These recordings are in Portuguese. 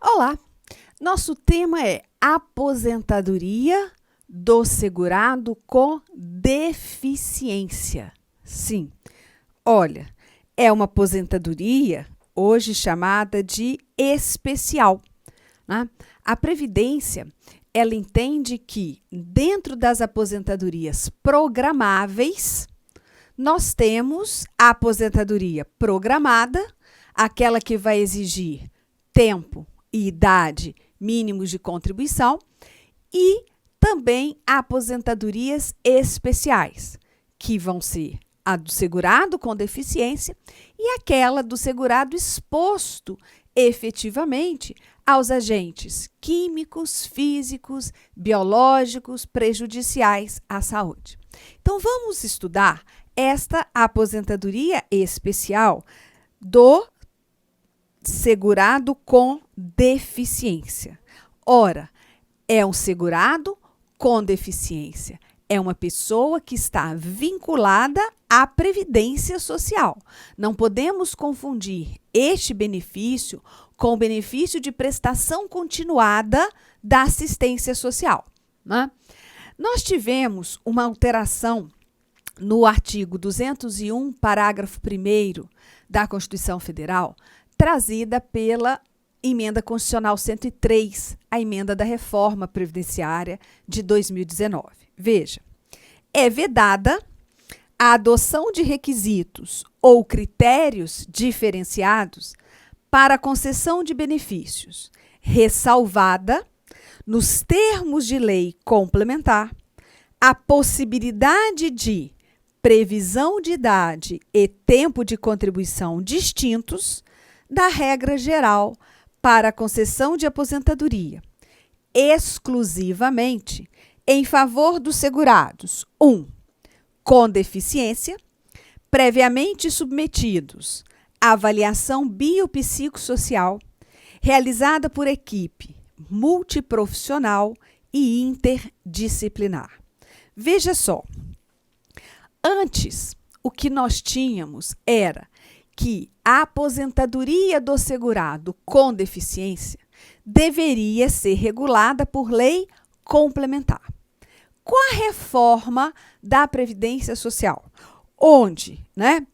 Olá, nosso tema é aposentadoria do segurado com deficiência. Sim, olha, é uma aposentadoria hoje chamada de especial, né? A Previdência, ela entende que dentro das aposentadorias programáveis, nós temos a aposentadoria programada, aquela que vai exigir tempo e idade mínimos de contribuição, e também aposentadorias especiais, que vão ser a do segurado com deficiência e aquela do segurado exposto efetivamente aos agentes químicos, físicos, biológicos prejudiciais à saúde. Então, vamos estudar esta aposentadoria especial do segurado com deficiência. Ora, é um segurado com deficiência. É uma pessoa que está vinculada à Previdência Social. Não podemos confundir este benefício com o benefício de prestação continuada da assistência social, né? Nós tivemos uma alteração no artigo 201, parágrafo 1º da Constituição Federal, trazida pela Emenda Constitucional 103, a emenda da Reforma Previdenciária de 2019. Veja, é vedada a adoção de requisitos ou critérios diferenciados para a concessão de benefícios, ressalvada, nos termos de lei complementar, a possibilidade de previsão de idade e tempo de contribuição distintos da regra geral para a concessão de aposentadoria, exclusivamente em favor dos segurados, 1. Com deficiência, previamente submetidos à avaliação biopsicossocial, realizada por equipe multiprofissional e interdisciplinar. Veja só, antes o que nós tínhamos era que a aposentadoria do segurado com deficiência deveria ser regulada por lei complementar. Com a reforma da Previdência Social, onde, né,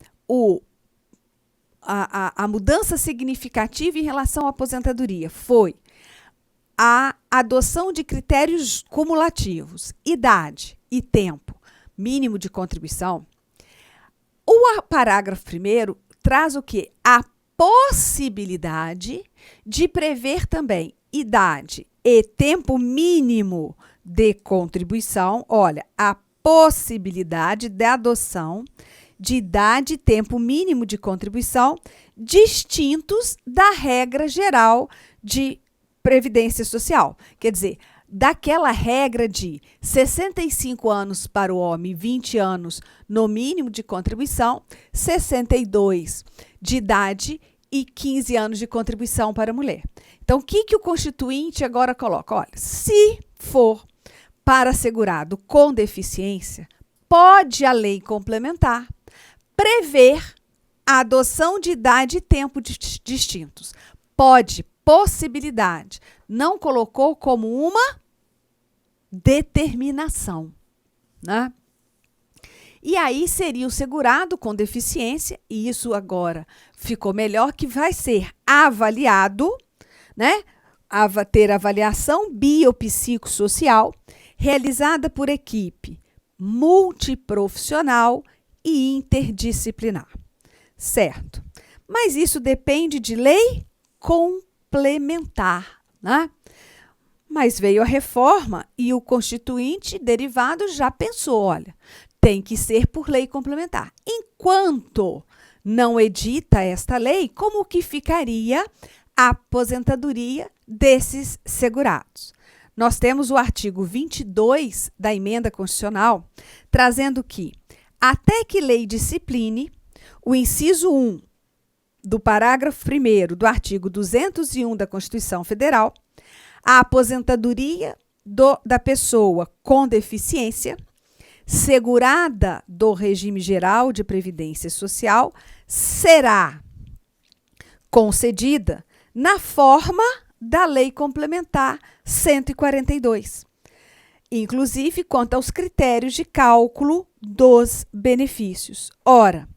a mudança significativa em relação à aposentadoria foi a adoção de critérios cumulativos, idade e tempo mínimo de contribuição, o parágrafo 1º traz o quê? A possibilidade de prever também idade e tempo mínimo de contribuição. Olha, a possibilidade da adoção de idade e tempo mínimo de contribuição distintos da regra geral de Previdência Social. Quer dizer, daquela regra de 65 anos para o homem, 20 anos no mínimo de contribuição, 62 de idade e 15 anos de contribuição para a mulher. Então, o que o Constituinte agora coloca? Olha, se for para segurado com deficiência, pode a lei complementar prever a adoção de idade e tempo distintos. Pode, possibilidade. Não colocou como uma determinação, né? E aí seria o segurado com deficiência, e isso agora ficou melhor, que vai ser avaliado, né? Ter avaliação biopsicossocial realizada por equipe multiprofissional e interdisciplinar. Certo? Mas isso depende de lei complementar, né? Mas veio a reforma e o Constituinte derivado já pensou, olha, tem que ser por lei complementar. Enquanto não edita esta lei, como que ficaria a aposentadoria desses segurados? Nós temos o artigo 22 da Emenda Constitucional, trazendo que, até que lei discipline, o inciso 1 do parágrafo 1º do artigo 201 da Constituição Federal, a aposentadoria da pessoa com deficiência, segurada do regime geral de previdência social, será concedida na forma da Lei Complementar 142, inclusive quanto aos critérios de cálculo dos benefícios. Ora,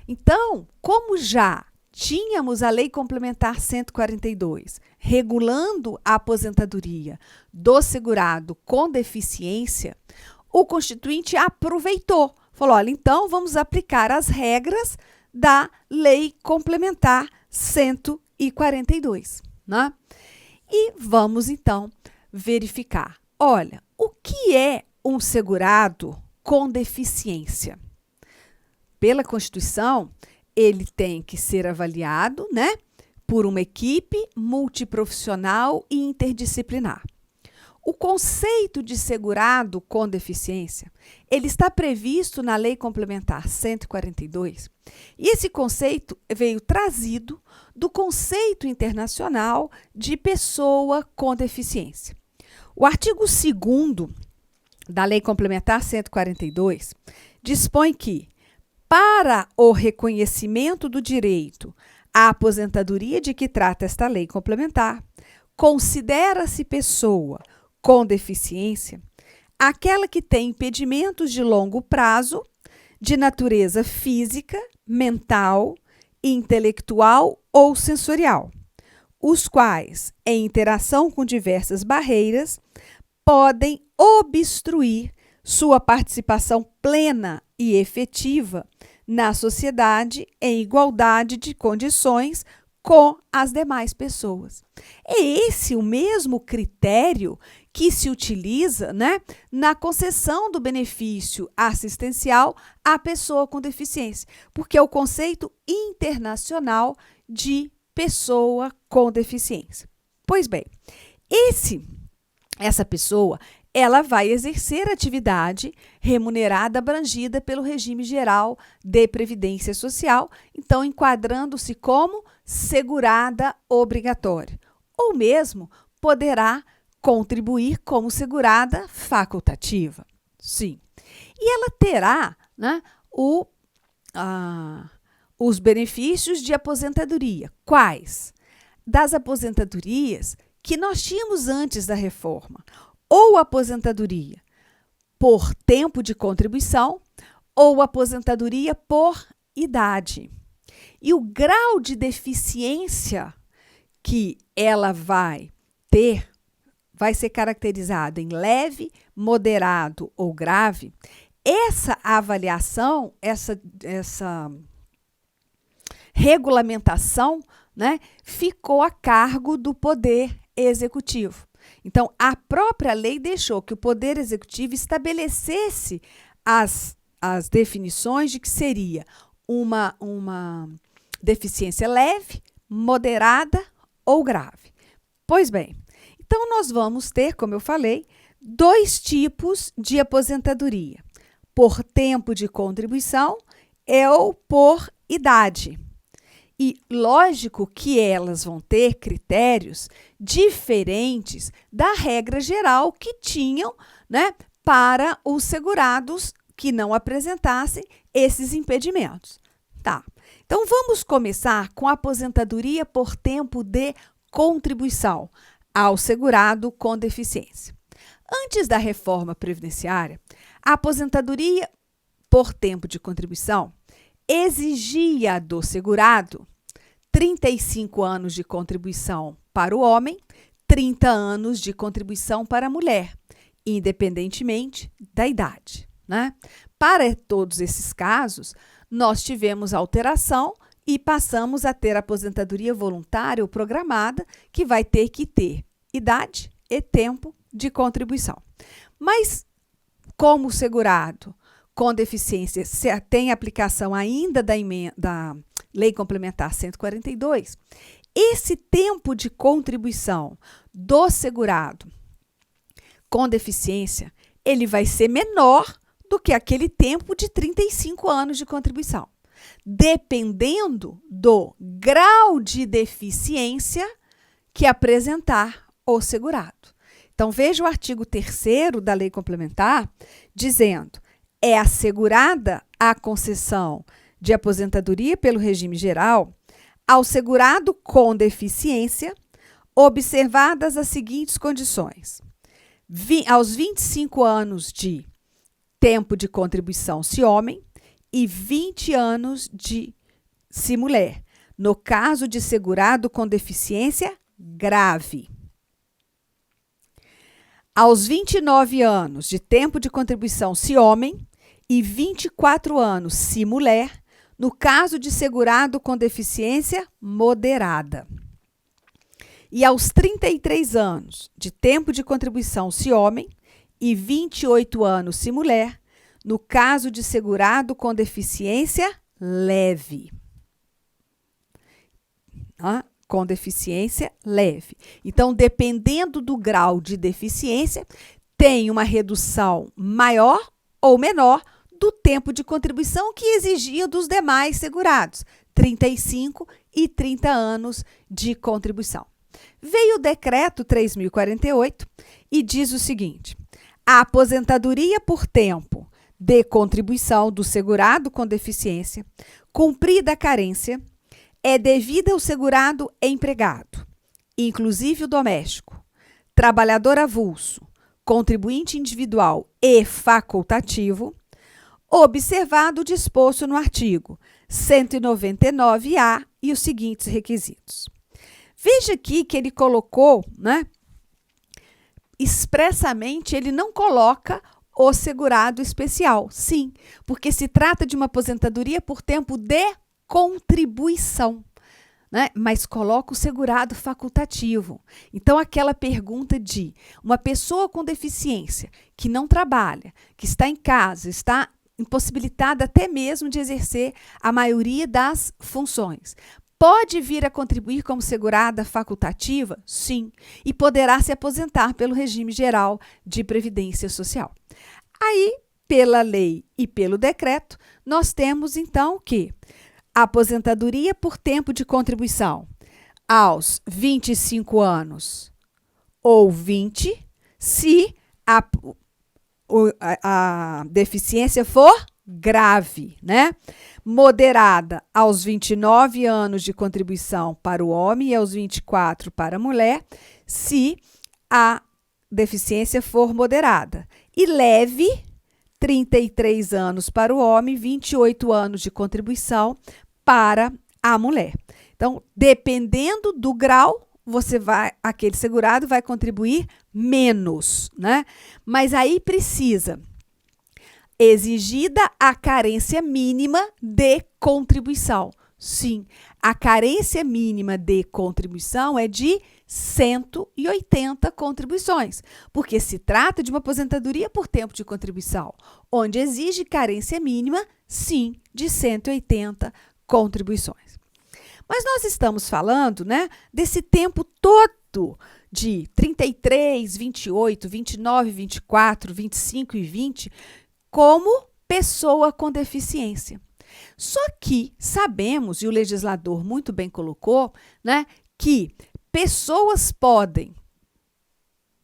então, como já tínhamos a Lei Complementar 142 regulando a aposentadoria do segurado com deficiência, o Constituinte aproveitou, falou, olha, então vamos aplicar as regras da Lei Complementar 142, né? E vamos, então, verificar. Olha, o que é um segurado com deficiência? Pela Constituição, ele tem que ser avaliado, né, por uma equipe multiprofissional e interdisciplinar. O conceito de segurado com deficiência, ele está previsto na Lei Complementar 142, e esse conceito veio trazido do conceito internacional de pessoa com deficiência. O artigo 2º da Lei Complementar 142 dispõe que, para o reconhecimento do direito à aposentadoria de que trata esta lei complementar, considera-se pessoa com deficiência aquela que tem impedimentos de longo prazo de natureza física, mental, intelectual ou sensorial, os quais, em interação com diversas barreiras, podem obstruir sua participação plena e efetiva na sociedade em igualdade de condições com as demais pessoas. É esse o mesmo critério que se utiliza, né, na concessão do benefício assistencial à pessoa com deficiência, porque é o conceito internacional de pessoa com deficiência. Pois bem, essa pessoa, ela vai exercer atividade remunerada abrangida pelo regime geral de previdência social, então enquadrando-se como segurada obrigatória, ou mesmo poderá contribuir como segurada facultativa. Sim. E ela terá, né, os benefícios de aposentadoria. Quais? Das aposentadorias que nós tínhamos antes da reforma, ou aposentadoria por tempo de contribuição, ou aposentadoria por idade. E o grau de deficiência que ela vai ter vai ser caracterizado em leve, moderado ou grave. Essa avaliação, essa regulamentação, né, ficou a cargo do Poder Executivo. Então, a própria lei deixou que o Poder Executivo estabelecesse as definições de que seria uma deficiência leve, moderada ou grave. Pois bem, então nós vamos ter, como eu falei, 2 tipos de aposentadoria: por tempo de contribuição ou por idade. E lógico que elas vão ter critérios diferentes da regra geral que tinham, né, para os segurados que não apresentassem esses impedimentos. Tá. Então vamos começar com a aposentadoria por tempo de contribuição ao segurado com deficiência. Antes da reforma previdenciária, a aposentadoria por tempo de contribuição exigia do segurado 35 anos de contribuição para o homem, 30 anos de contribuição para a mulher, independentemente da idade, né? Para todos esses casos, nós tivemos alteração e passamos a ter aposentadoria voluntária ou programada, que vai ter que ter idade e tempo de contribuição. Mas, como o segurado com deficiência tem aplicação ainda da Lei Complementar 142, esse tempo de contribuição do segurado com deficiência, ele vai ser menor do que aquele tempo de 35 anos de contribuição, dependendo do grau de deficiência que apresentar o segurado. Então, veja o artigo 3º da Lei Complementar, dizendo: é assegurada a concessão de aposentadoria pelo regime geral ao segurado com deficiência observadas as seguintes condições. Aos 25 anos de tempo de contribuição se homem e 20 anos de se mulher, no caso de segurado com deficiência grave. Aos 29 anos de tempo de contribuição se homem e 24 anos se mulher, no caso de segurado com deficiência moderada. E aos 33 anos de tempo de contribuição se homem e 28 anos se mulher, no caso de segurado com deficiência leve. Com deficiência leve. Então, dependendo do grau de deficiência, tem uma redução maior ou menor do tempo de contribuição que exigia dos demais segurados, 35 e 30 anos de contribuição. Veio o decreto 3.048 e diz o seguinte: a aposentadoria por tempo de contribuição do segurado com deficiência, cumprida a carência, é devida ao segurado empregado, inclusive o doméstico, trabalhador avulso, contribuinte individual e facultativo, observado o disposto no artigo 199-A e os seguintes requisitos. Veja aqui que ele colocou, expressamente, ele não coloca o segurado especial. Sim, porque se trata de uma aposentadoria por tempo de contribuição, mas coloca o segurado facultativo. Então, aquela pergunta de uma pessoa com deficiência que não trabalha, que está em casa, está impossibilitada até mesmo de exercer a maioria das funções, pode vir a contribuir como segurada facultativa? Sim, e poderá se aposentar pelo regime geral de previdência social. Aí, pela lei e pelo decreto, nós temos então que a aposentadoria por tempo de contribuição aos 25 anos ou 20, se a deficiência for grave, Moderada aos 29 anos de contribuição para o homem e aos 24 para a mulher, se a deficiência for moderada. E leve, 33 anos para o homem, 28 anos de contribuição para a mulher. Então, dependendo do grau, aquele segurado vai contribuir menos, Mas aí precisa exigida a carência mínima de contribuição. Sim, a carência mínima de contribuição é de 180 contribuições, porque se trata de uma aposentadoria por tempo de contribuição, onde exige carência mínima, sim, de 180 contribuições. Mas nós estamos falando, desse tempo todo de 33, 28, 29, 24, 25 e 20, como pessoa com deficiência. Só que sabemos, e o legislador muito bem colocou, que pessoas podem,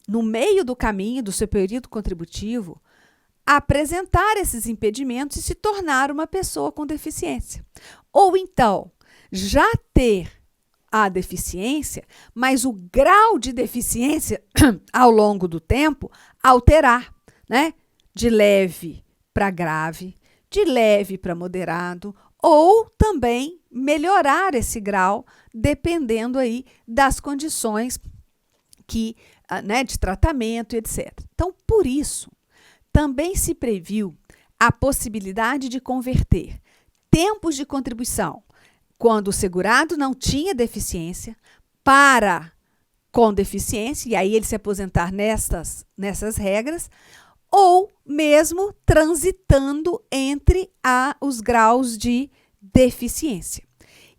no meio do caminho do seu período contributivo, apresentar esses impedimentos e se tornar uma pessoa com deficiência. Ou então, já ter a deficiência, mas o grau de deficiência ao longo do tempo alterar, de leve para grave, de leve para moderado, ou também melhorar esse grau, dependendo aí das condições de tratamento, etc. Então, por isso, também se previu a possibilidade de converter tempos de contribuição, quando o segurado não tinha deficiência, para com deficiência, e aí ele se aposentar nessas regras, ou mesmo transitando entre os graus de deficiência.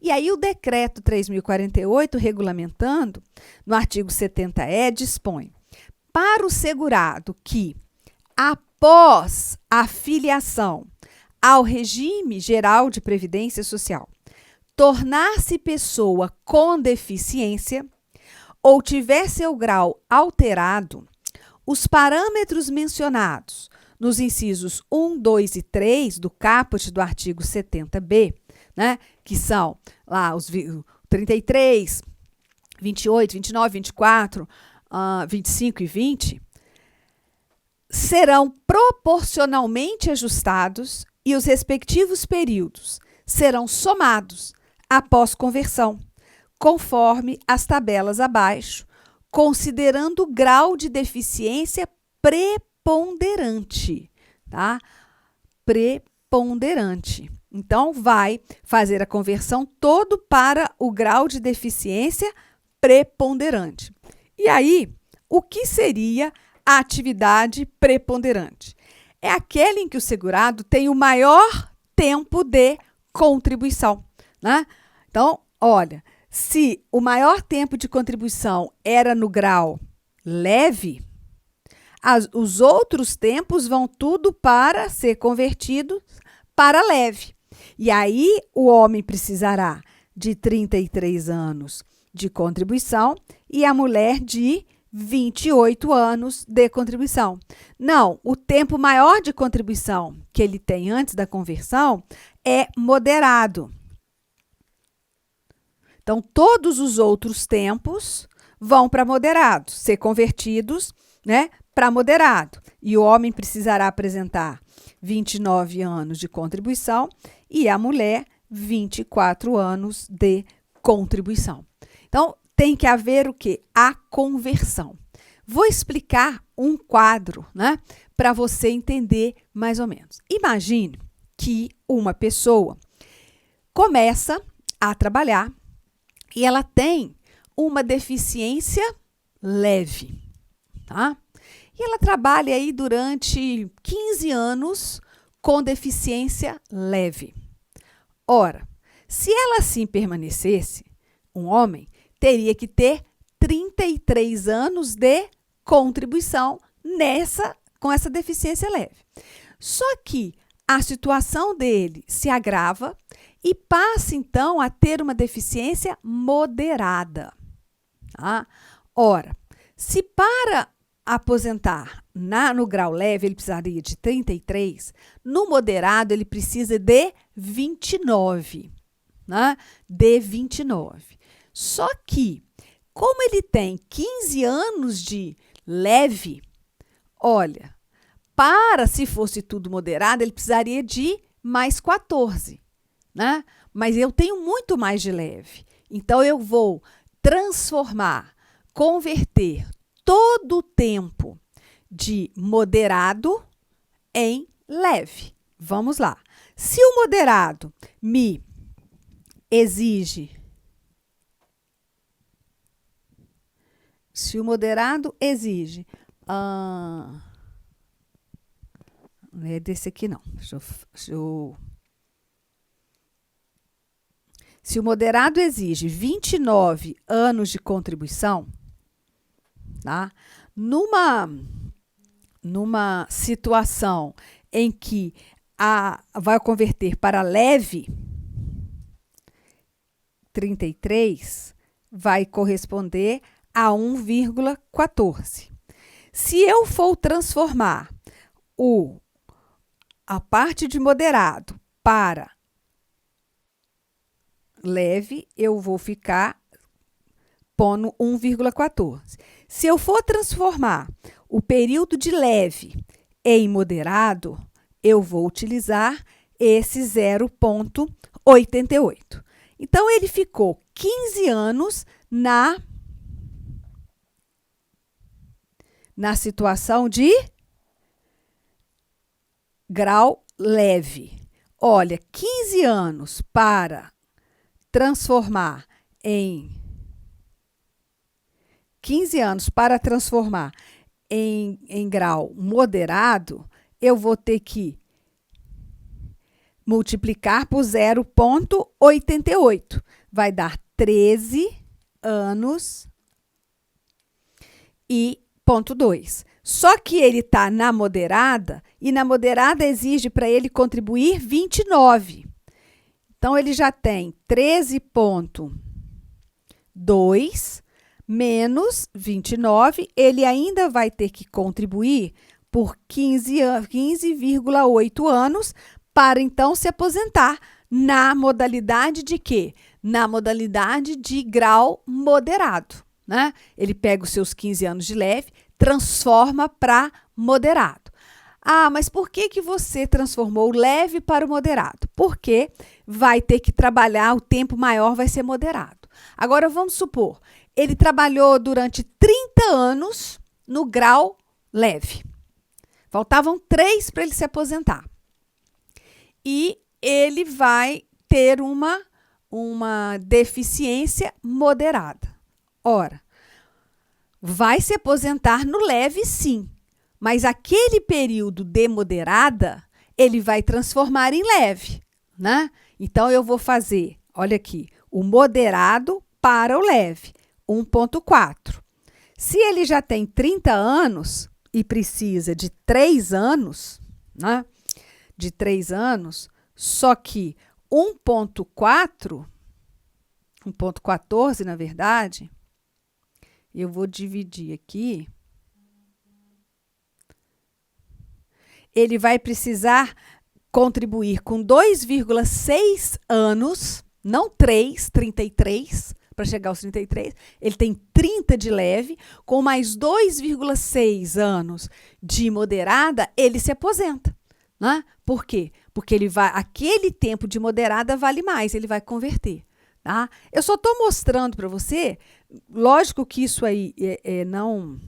E aí o decreto 3.048, regulamentando, no artigo 70E, dispõe: para o segurado que, após a filiação ao regime geral de previdência social, tornar-se pessoa com deficiência ou tiver seu grau alterado, os parâmetros mencionados nos incisos 1, 2 e 3 do caput do artigo 70B, que são lá os 33, 28, 29, 24, 25 e 20, serão proporcionalmente ajustados e os respectivos períodos serão somados após conversão, conforme as tabelas abaixo, considerando o grau de deficiência preponderante, tá? Preponderante. Então, vai fazer a conversão todo para o grau de deficiência preponderante. E aí, o que seria a atividade preponderante? É aquela em que o segurado tem o maior tempo de contribuição, né? Então, olha, se o maior tempo de contribuição era no grau leve, os outros tempos vão tudo para ser convertidos para leve. E aí, o homem precisará de 33 anos de contribuição e a mulher de 28 anos de contribuição. Não, o tempo maior de contribuição que ele tem antes da conversão é moderado. Então, todos os outros tempos vão para moderado, ser convertidos, né, para moderado. E o homem precisará apresentar 29 anos de contribuição e a mulher 24 anos de contribuição. Então, tem que haver o quê? A conversão. Vou explicar um quadro, né, para você entender mais ou menos. Imagine que uma pessoa começa a trabalhar e ela tem uma deficiência leve, tá? E ela trabalha aí durante 15 anos com deficiência leve. Ora, se ela assim permanecesse, um homem teria que ter 33 anos de contribuição com essa deficiência leve. Só que a situação dele se agrava e passa, então, a ter uma deficiência moderada. Tá? Ora, se para aposentar no grau leve ele precisaria de 33, no moderado ele precisa de 29. Né? De 29. Só que, como ele tem 15 anos de leve, olha, se fosse tudo moderado, ele precisaria de mais 14, né? Mas eu tenho muito mais de leve. Então, eu vou converter todo o tempo de moderado em leve. Vamos lá. Se o moderado me exige... não é desse aqui, não. Se o moderado exige 29 anos de contribuição, tá? Numa situação em que vai converter para leve, 33 vai corresponder a 1,14. Se eu for transformar a parte de moderado para leve, eu vou ficar pondo 1,14. Se eu for transformar o período de leve em moderado, eu vou utilizar esse 0,88. Então, ele ficou 15 anos na situação de grau leve. Olha, 15 anos para transformar em 15 anos para transformar em grau moderado, eu vou ter que multiplicar por 0,88. Vai dar 13 anos e 0,2. Só que ele está na moderada, e na moderada exige para ele contribuir 29. Então, ele já tem 13,2 menos 29. Ele ainda vai ter que contribuir por 15,8 anos para, então, se aposentar na modalidade de quê? na modalidade de grau moderado, né? Ele pega os seus 15 anos de leve, transforma para moderado. Ah, mas por que você transformou o leve para o moderado? Porque vai ter que trabalhar, o tempo maior vai ser moderado. Agora, vamos supor, ele trabalhou durante 30 anos no grau leve. Faltavam 3 para ele se aposentar. E ele vai ter uma deficiência moderada. Ora, vai se aposentar no leve, sim. Mas aquele período de moderada, ele vai transformar em leve, né? Então, eu vou fazer, olha aqui, o moderado para o leve, 1,4. Se ele já tem 30 anos e precisa de 3 anos, né? De 3 anos, só que 1,14, na verdade, eu vou dividir aqui. Ele vai precisar contribuir com 2,6 anos, não 33, para chegar aos 33. Ele tem 30 de leve, com mais 2,6 anos de moderada, ele se aposenta. Né? Por quê? Porque aquele tempo de moderada vale mais, ele vai converter. Tá? Eu só estou mostrando para você, lógico que isso aí não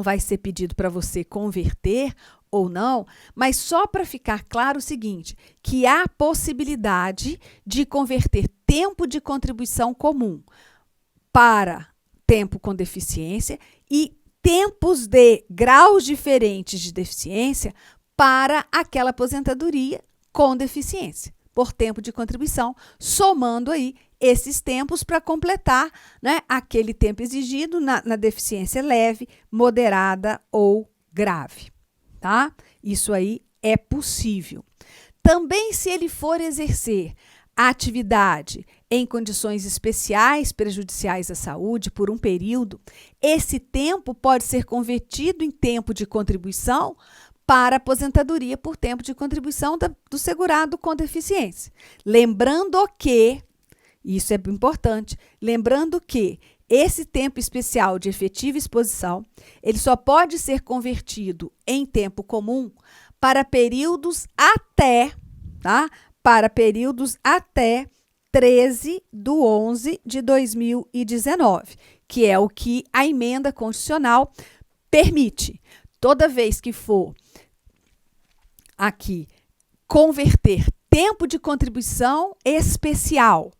vai ser pedido para você converter ou não, mas só para ficar claro o seguinte, que há possibilidade de converter tempo de contribuição comum para tempo com deficiência e tempos de graus diferentes de deficiência para aquela aposentadoria com deficiência, por tempo de contribuição, somando aí esses tempos para completar, né, aquele tempo exigido na deficiência leve, moderada ou grave. Tá? Isso aí é possível. Também, se ele for exercer a atividade em condições especiais prejudiciais à saúde por um período, esse tempo pode ser convertido em tempo de contribuição para aposentadoria por tempo de contribuição do segurado com deficiência. Lembrando que, isso é importante, lembrando que esse tempo especial de efetiva exposição, ele só pode ser convertido em tempo comum para períodos até, tá? Para períodos até 13/11/2019, que é o que a emenda constitucional permite. Toda vez que for aqui converter tempo de contribuição especial,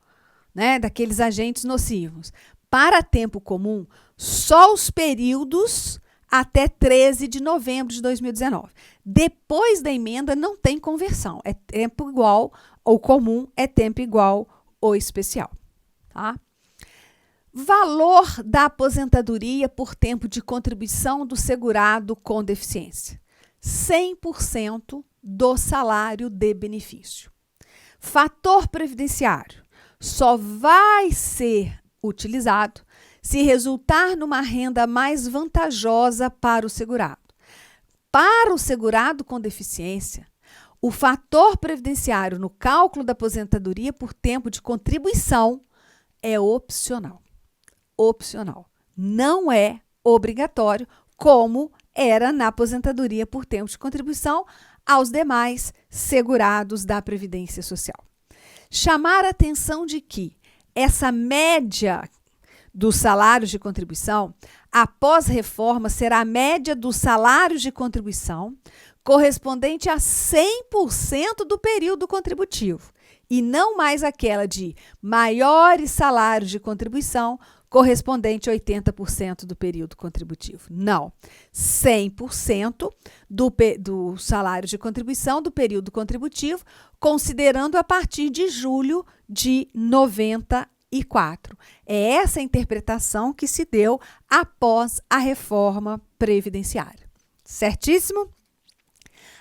né, daqueles agentes nocivos, para tempo comum, só os períodos até 13/11/2019. Depois da emenda, não tem conversão. É tempo igual ou comum, é tempo igual ou especial. Tá? Valor da aposentadoria por tempo de contribuição do segurado com deficiência. 100% do salário de benefício. Fator previdenciário. Só vai ser utilizado se resultar numa renda mais vantajosa para o segurado. Para o segurado com deficiência, o fator previdenciário no cálculo da aposentadoria por tempo de contribuição é opcional. Opcional. Não é obrigatório, como era na aposentadoria por tempo de contribuição aos demais segurados da Previdência Social. Chamar a atenção de que essa média dos salários de contribuição, após reforma, será a média dos salários de contribuição correspondente a 100% do período contributivo, e não mais aquela de maiores salários de contribuição correspondente a 80% do período contributivo. Não, 100% do salário de contribuição do período contributivo, considerando a partir de julho de 94. É essa a interpretação que se deu após a reforma previdenciária. Certíssimo?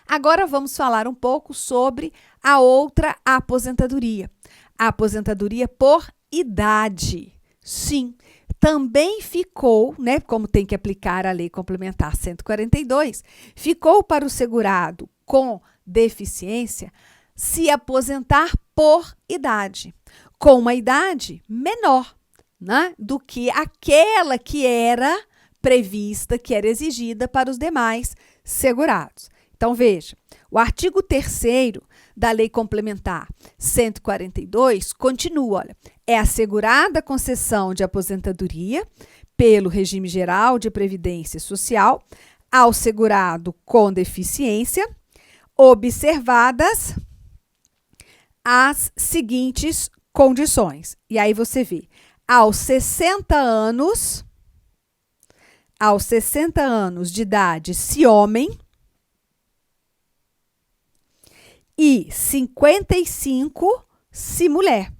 Agora vamos falar um pouco sobre a outra aposentadoria. A aposentadoria por idade. Sim, também ficou, né, como tem que aplicar a Lei Complementar 142, ficou para o segurado com deficiência se aposentar por idade. com uma idade menor, né, do que aquela que era prevista, que era exigida para os demais segurados. Então, veja, o artigo 3º da Lei Complementar 142 continua, olha, é assegurada a concessão de aposentadoria pelo regime geral de previdência social ao segurado com deficiência, observadas as seguintes condições. E aí você vê, aos 60 anos de idade, se homem, e 55 se mulher.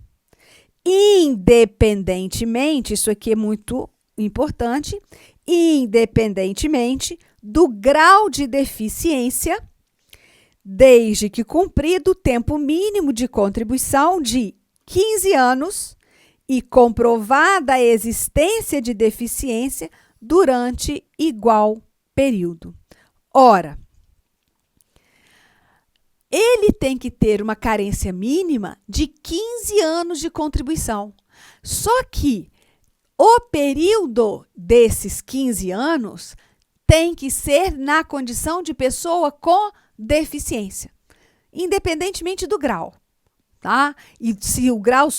Independentemente, isso aqui é muito importante, independentemente do grau de deficiência, desde que cumprido o tempo mínimo de contribuição de 15 anos e comprovada a existência de deficiência durante igual período. Ora, ele tem que ter uma carência mínima de 15 anos de contribuição. Só que o período desses 15 anos tem que ser na condição de pessoa com deficiência, independentemente do grau, tá? E se o grau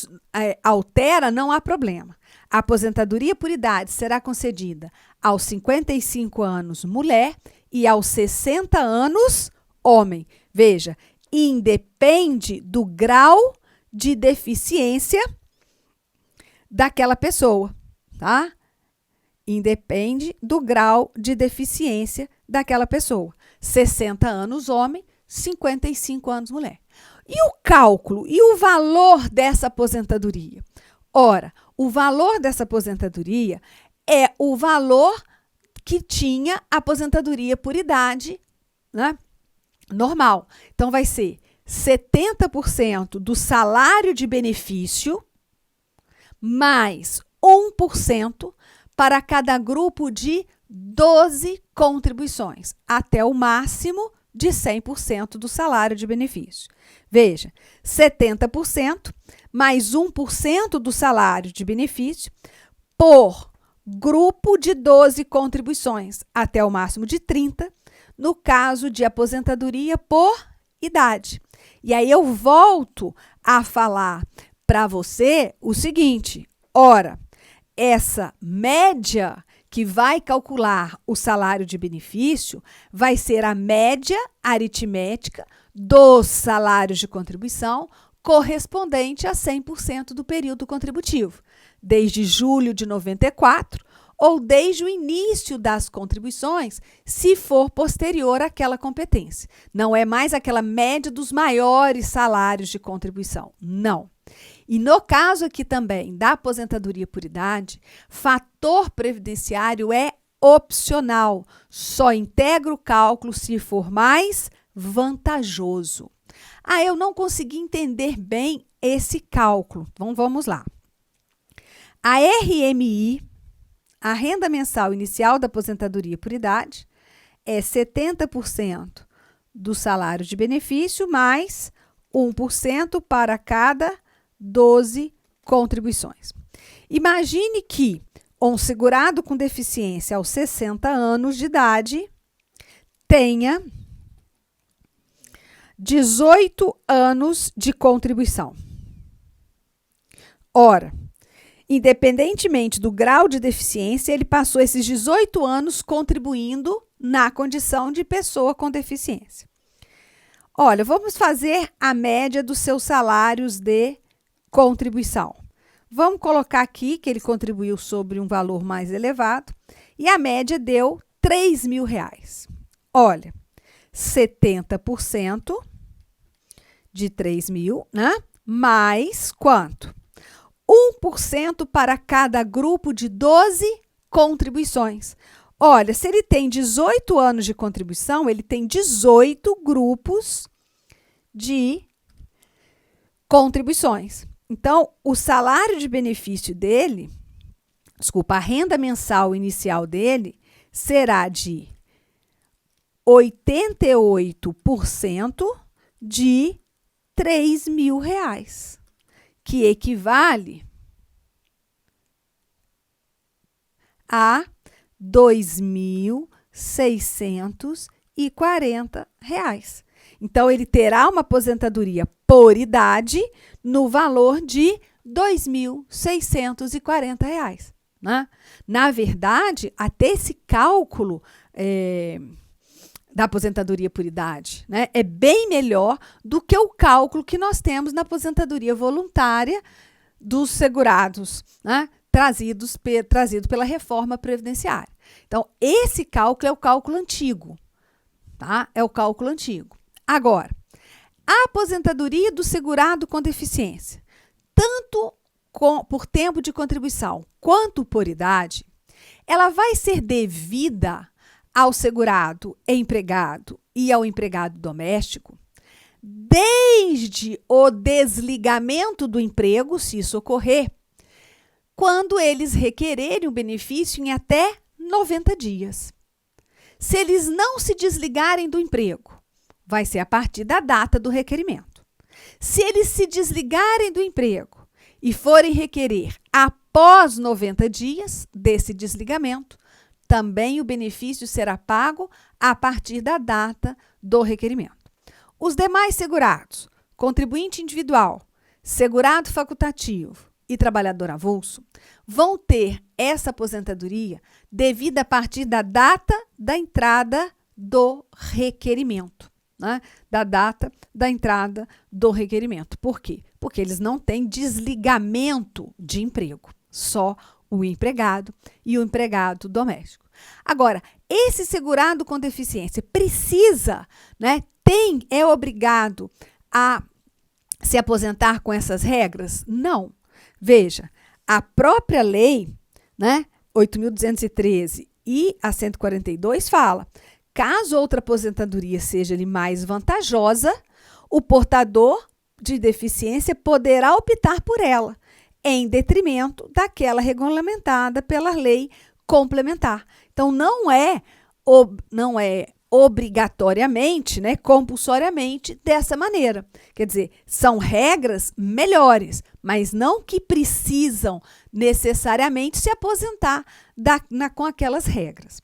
altera, não há problema. A aposentadoria por idade será concedida aos 55 anos, mulher, e aos 60 anos, homem. Veja, independe do grau de deficiência daquela pessoa, tá? Independe do grau de deficiência daquela pessoa. 60 anos homem, 55 anos mulher. E o cálculo e o valor dessa aposentadoria? Ora, o valor dessa aposentadoria é o valor que tinha a aposentadoria por idade, né, normal. Então, vai ser 70% do salário de benefício mais 1% para cada grupo de 12 contribuições, até o máximo de 100% do salário de benefício. Veja, 70% mais 1% do salário de benefício por grupo de 12 contribuições, até o máximo de 30, no caso de aposentadoria por idade. E aí eu volto a falar para você o seguinte, ora, essa média que vai calcular o salário de benefício vai ser a média aritmética dos salários de contribuição correspondente a 100% do período contributivo, desde julho de 94 ou desde o início das contribuições, se for posterior àquela competência. Não é mais aquela média dos maiores salários de contribuição, não. E no caso aqui também da aposentadoria por idade, fator previdenciário é opcional, só integra o cálculo se for mais vantajoso. Ah, eu não consegui entender bem esse cálculo. Então, vamos lá. A RMI, a renda mensal inicial da aposentadoria por idade, é 70% do salário de benefício mais 1% para cada 12 contribuições. Imagine que um segurado com deficiência aos 60 anos de idade tenha 18 anos de contribuição. Ora, independentemente do grau de deficiência, ele passou esses 18 anos contribuindo na condição de pessoa com deficiência. Olha, vamos fazer a média dos seus salários de contribuição. Vamos colocar aqui que ele contribuiu sobre um valor mais elevado e a média deu R$3.000. Olha, 70% de 3.000, né? Mais quanto? 1% para cada grupo de 12 contribuições. Olha, se ele tem 18 anos de contribuição, ele tem 18 grupos de contribuições. Então, o salário de benefício dele, a renda mensal inicial dele será de 88% de R$3.000, que equivale a R$ 2.640. Então, ele terá uma aposentadoria por idade no valor de R$ 2.640. Né? Na verdade, até esse cálculo da aposentadoria por idade, né, é bem melhor do que o cálculo que nós temos na aposentadoria voluntária dos segurados, né, trazido pela reforma previdenciária. Então, esse cálculo é o cálculo antigo. Tá? É o cálculo antigo. Agora, a aposentadoria do segurado com deficiência, tanto por tempo de contribuição quanto por idade, ela vai ser devida ao segurado empregado e ao empregado doméstico desde o desligamento do emprego, se isso ocorrer, quando eles requererem o benefício em até 90 dias. Se eles não se desligarem do emprego, vai ser a partir da data do requerimento. Se eles se desligarem do emprego e forem requerer após 90 dias desse desligamento, também o benefício será pago a partir da data do requerimento. Os demais segurados, contribuinte individual, segurado facultativo e trabalhador avulso, vão ter essa aposentadoria devida a partir da data da entrada do requerimento. Né? Da data da entrada do requerimento. Por quê? Porque eles não têm desligamento de emprego, só o empregado e o empregado doméstico. Agora, esse segurado com deficiência precisa, né, é obrigado a se aposentar com essas regras? Não. Veja, a própria lei, né, 8.213 e a 142 fala: caso outra aposentadoria seja-lhe mais vantajosa, o portador de deficiência poderá optar por ela, em detrimento daquela regulamentada pela lei complementar. Então, não é obrigatoriamente, né, compulsoriamente dessa maneira. Quer dizer, são regras melhores, mas não que precisam necessariamente se aposentar com aquelas regras.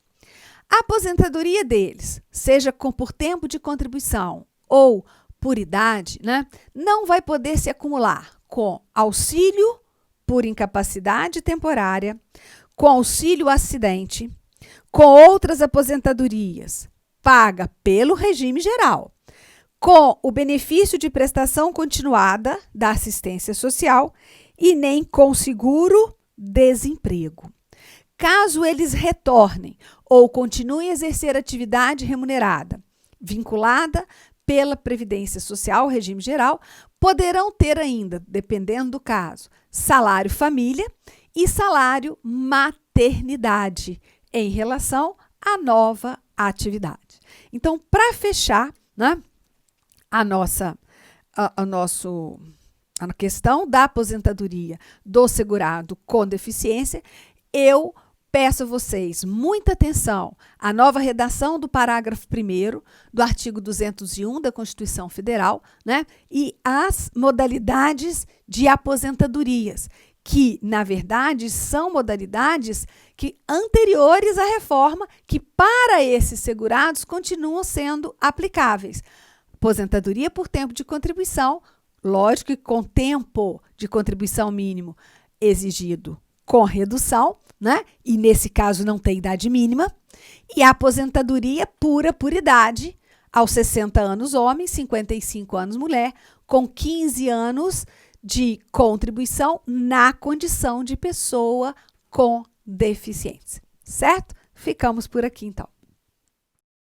A aposentadoria deles, seja por tempo de contribuição ou por idade, né, não vai poder se acumular com auxílio por incapacidade temporária, com auxílio acidente, com outras aposentadorias paga pelo regime geral, com o benefício de prestação continuada da assistência social e nem com seguro-desemprego. Caso eles retornem ou continuem a exercer atividade remunerada, vinculada pela Previdência Social, regime geral, poderão ter ainda, dependendo do caso, salário família e salário maternidade em relação à nova atividade. Então, para fechar, né, a questão da aposentadoria do segurado com deficiência, eu peço a vocês muita atenção à nova redação do parágrafo 1º do artigo 201 da Constituição Federal, né, e as modalidades de aposentadorias, que, na verdade, são modalidades anteriores à reforma, que para esses segurados continuam sendo aplicáveis. Aposentadoria por tempo de contribuição, lógico que com tempo de contribuição mínimo exigido com redução, né? E nesse caso não tem idade mínima, e a aposentadoria pura por idade, aos 60 anos homem, 55 anos mulher, com 15 anos de contribuição na condição de pessoa com deficiência, certo? Ficamos por aqui, então.